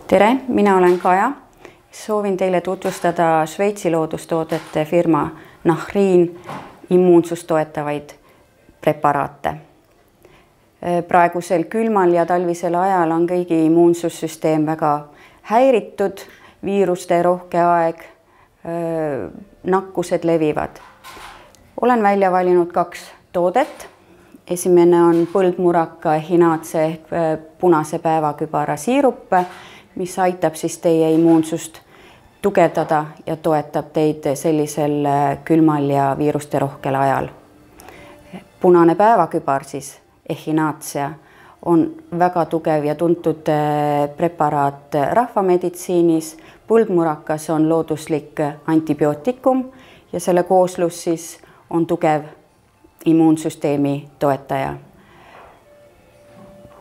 Tere, mina olen Kaja. Soovin teile tutvustada Šveitsi loodustoodete firma Nahrin immuunsust toetavaid preparaate. Praegusel külmal ja talvisel ajal on kõigi immuunsussüsteem väga häiritud, viiruste rohke aeg, nakkused levivad. Olen välja valinud 2 toodet. Esimene on põldmuraka ehinaatse ehk punase päevakübara siirup, mis aitab siis teie immuunsust tugevdada ja toetab teid sellisel külmal ja viiruste rohkel ajal. Punane päevakübar siis ehinaatse on väga tugev ja tuntud preparaat rahvameditsiinis. Põldmurakas on looduslik antibiootikum ja selle kooslus siis on tugev immuunsüsteemi toetaja.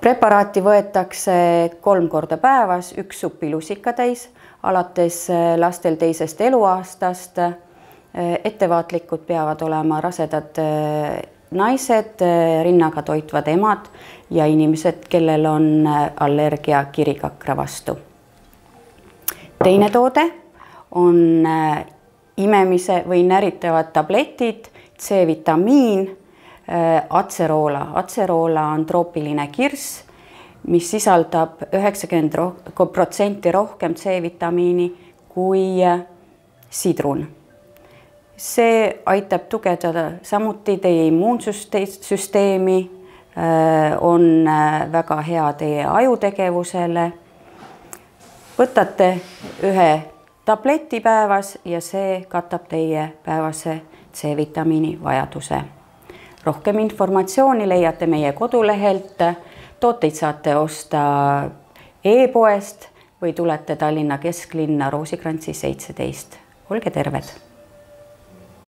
Preparaati võetakse 3 korda päevas, 1 suppilusikatäis, alates lastel 2. eluaastast. Ettevaatlikud peavad olema rasedad naised, rinnaga toitvad emad ja inimesed, kellel on allergia kirikakra vastu. Teine toode on imemise või näritavad tabletid, C-vitamiin, Aceroola on troopiline kirss, mis sisaldab 90% rohkem C-vitamiini kui sidrun. See aitab tugevdada samuti teie immuunsüsteemi, on väga hea teie ajutegevusele. Võtate 1 tableti päevas ja see katab teie päevase C-vitamiini vajaduse. Rohkem informatsiooni leiate meie kodulehelt, tooteid saate osta e-poest või tulete Tallinna kesklinna Roosikrantsi 17. Olge terved!